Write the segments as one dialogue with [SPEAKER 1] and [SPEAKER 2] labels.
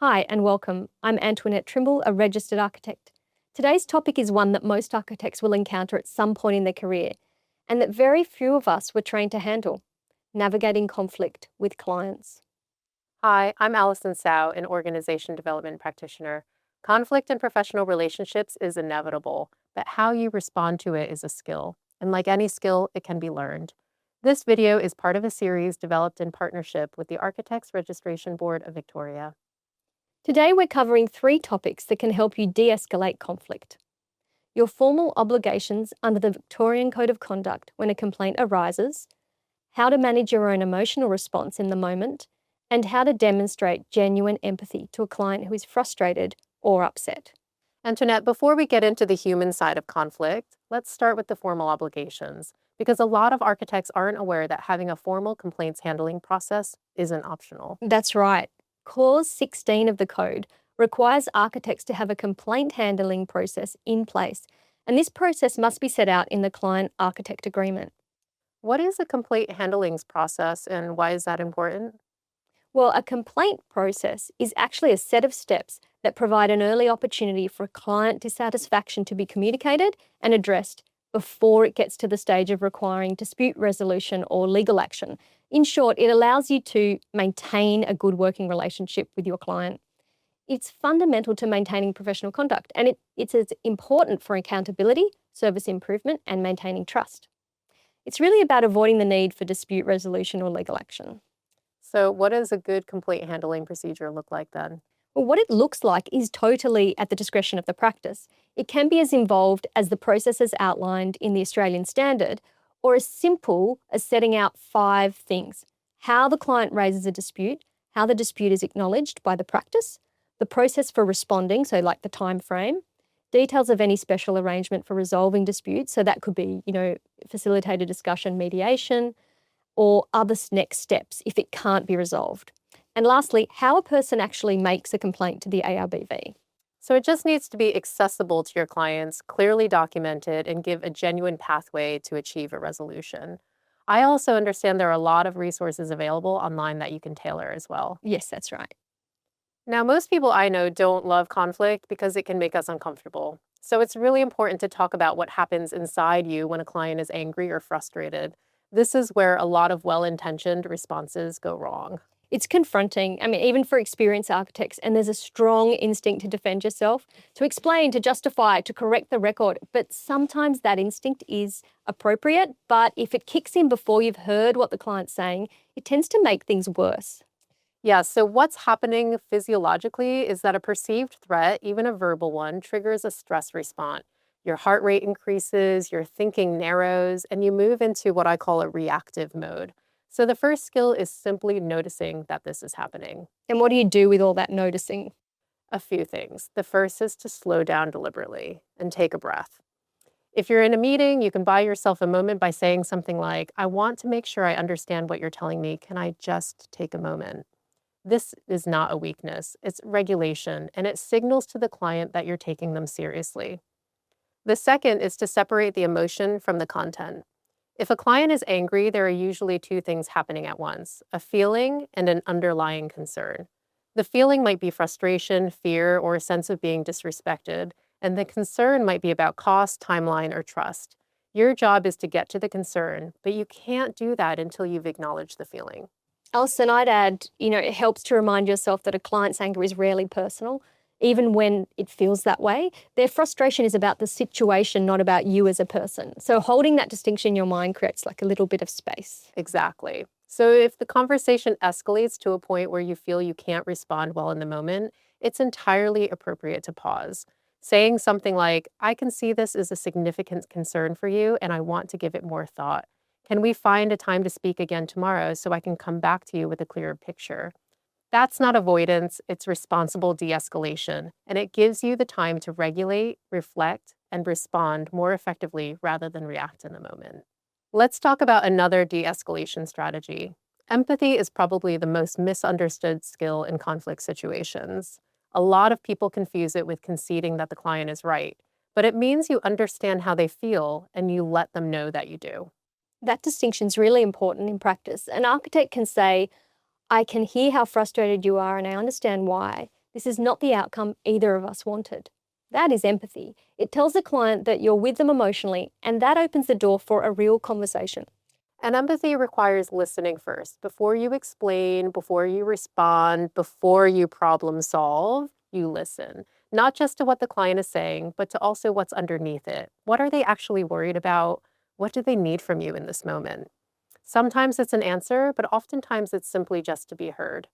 [SPEAKER 1] Hi and welcome. I'm Antoinette Trimble, a registered architect. Today's topic is one that most architects will encounter at some point in their career and that very few of us were trained to handle: navigating conflict with clients.
[SPEAKER 2] Hi, I'm Allison Tsao, an organization development practitioner. Conflict in professional relationships is inevitable, but how you respond to it is a skill. And like any skill, it can be learned. This video is part of a series developed in partnership with the Architects Registration Board of Victoria.
[SPEAKER 1] Today we're covering 3 topics that can help you de-escalate conflict: your formal obligations under the Victorian Code of Conduct when a complaint arises, how to manage your own emotional response in the moment, and how to demonstrate genuine empathy to a client who is frustrated or upset.
[SPEAKER 2] Antoinette, before we get into the human side of conflict, let's start with the formal obligations, because a lot of architects aren't aware that having a formal complaints handling process isn't optional.
[SPEAKER 1] That's right. Clause 16 of the code requires architects to have a complaint handling process in place, and this process must be set out in the client architect agreement.
[SPEAKER 2] What is a complaint handlings process and why is that important?
[SPEAKER 1] Well, a complaint process is actually a set of steps that provide an early opportunity for client dissatisfaction to be communicated and addressed before it gets to the stage of requiring dispute resolution or legal action. In short, it allows you to maintain a good working relationship with your client. It's fundamental to maintaining professional conduct, and it's as important for accountability, service improvement, and maintaining trust. It's really about avoiding the need for dispute resolution or legal action.
[SPEAKER 2] So, what does a good complaint handling procedure look like then?
[SPEAKER 1] Well, what it looks like is totally at the discretion of the practice. It can be as involved as the processes outlined in the Australian Standard, or as simple as setting out 5 things: how the client raises a dispute, how the dispute is acknowledged by the practice, the process for responding, so like the time frame, details of any special arrangement for resolving disputes, so that could be, facilitated discussion, mediation, or other next steps if it can't be resolved. And lastly, how a person actually makes a complaint to the ARBV.
[SPEAKER 2] So, it just needs to be accessible to your clients, clearly documented, and give a genuine pathway to achieve a resolution. I also understand there are a lot of resources available online that you can tailor as well.
[SPEAKER 1] Yes, that's right.
[SPEAKER 2] Now, most people I know don't love conflict because it can make us uncomfortable. So, it's really important to talk about what happens inside you when a client is angry or frustrated. This is where a lot of well intentioned responses go wrong.
[SPEAKER 1] It's confronting, even for experienced architects, and there's a strong instinct to defend yourself, to explain, to justify, to correct the record. But sometimes that instinct is appropriate, but if it kicks in before you've heard what the client's saying, it tends to make things worse.
[SPEAKER 2] Yeah, so what's happening physiologically is that a perceived threat, even a verbal one, triggers a stress response. Your heart rate increases, your thinking narrows, and you move into what I call a reactive mode. So the first skill is simply noticing that this is happening.
[SPEAKER 1] And what do you do with all that noticing?
[SPEAKER 2] A few things. The first is to slow down deliberately and take a breath. If you're in a meeting, you can buy yourself a moment by saying something like, I want to make sure I understand what you're telling me. Can I just take a moment? This is not a weakness, it's regulation, and it signals to the client that you're taking them seriously. The second is to separate the emotion from the content. If a client is angry, there are usually 2 things happening at once: a feeling and an underlying concern. The feeling might be frustration, fear, or a sense of being disrespected, and the concern might be about cost, timeline, or trust. Your job is to get to the concern, but you can't do that until you've acknowledged the feeling.
[SPEAKER 1] Allison, I'd add, it helps to remind yourself that a client's anger is rarely personal, even when it feels that way. Their frustration is about the situation, not about you as a person. So holding that distinction in your mind creates like a little bit of space.
[SPEAKER 2] Exactly. So if the conversation escalates to a point where you feel you can't respond well in the moment, it's entirely appropriate to pause. Saying something like, I can see this is a significant concern for you and I want to give it more thought. Can we find a time to speak again tomorrow so I can come back to you with a clearer picture? That's not avoidance, it's responsible de-escalation, and it gives you the time to regulate, reflect, and respond more effectively rather than react in the moment. Let's talk about another de-escalation strategy. Empathy is probably the most misunderstood skill in conflict situations. A lot of people confuse it with conceding that the client is right, but it means you understand how they feel and you let them know that you do.
[SPEAKER 1] That distinction is really important in practice. An architect can say, I can hear how frustrated you are and I understand why. This is not the outcome either of us wanted. That is empathy. It tells the client that you're with them emotionally, and that opens the door for a real conversation.
[SPEAKER 2] And empathy requires listening first. Before you explain, before you respond, before you problem solve, you listen. Not just to what the client is saying, but to also what's underneath it. What are they actually worried about? What do they need from you in this moment? Sometimes it's an answer, but oftentimes it's simply just to be heard.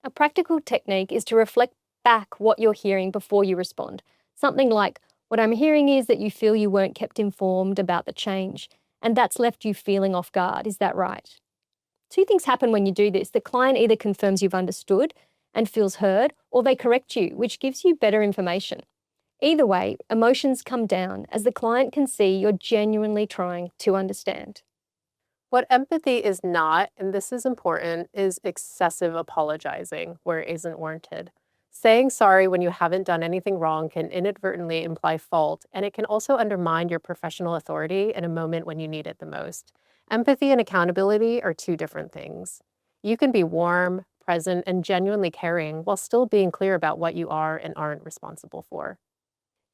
[SPEAKER 1] A practical technique is to reflect back what you're hearing before you respond. Something like, "What I'm hearing is that you feel you weren't kept informed about the change, and that's left you feeling off guard. Is that right?" Two things happen when you do this. The client either confirms you've understood and feels heard, or they correct you, which gives you better information. Either way, emotions come down as the client can see you're genuinely trying to understand.
[SPEAKER 2] What empathy is not, and this is important, is excessive apologizing where it isn't warranted. Saying sorry when you haven't done anything wrong can inadvertently imply fault, and it can also undermine your professional authority in a moment when you need it the most. Empathy and accountability are two different things. You can be warm, present, and genuinely caring while still being clear about what you are and aren't responsible for.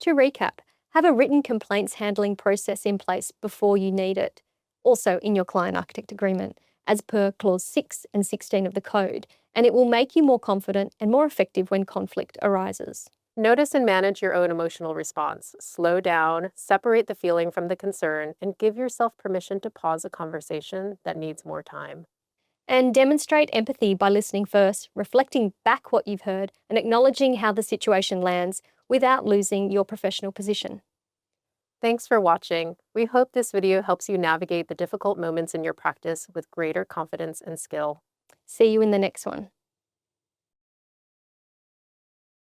[SPEAKER 1] To recap, have a written complaints handling process in place before you need it, also in your client architect agreement, as per Clause 6 and 16 of the Code, and it will make you more confident and more effective when conflict arises.
[SPEAKER 2] Notice and manage your own emotional response. Slow down, separate the feeling from the concern, and give yourself permission to pause a conversation that needs more time.
[SPEAKER 1] And demonstrate empathy by listening first, reflecting back what you've heard, and acknowledging how the situation lands without losing your professional position.
[SPEAKER 2] Thanks for watching. We hope this video helps you navigate the difficult moments in your practice with greater confidence and skill.
[SPEAKER 1] See you in the next one.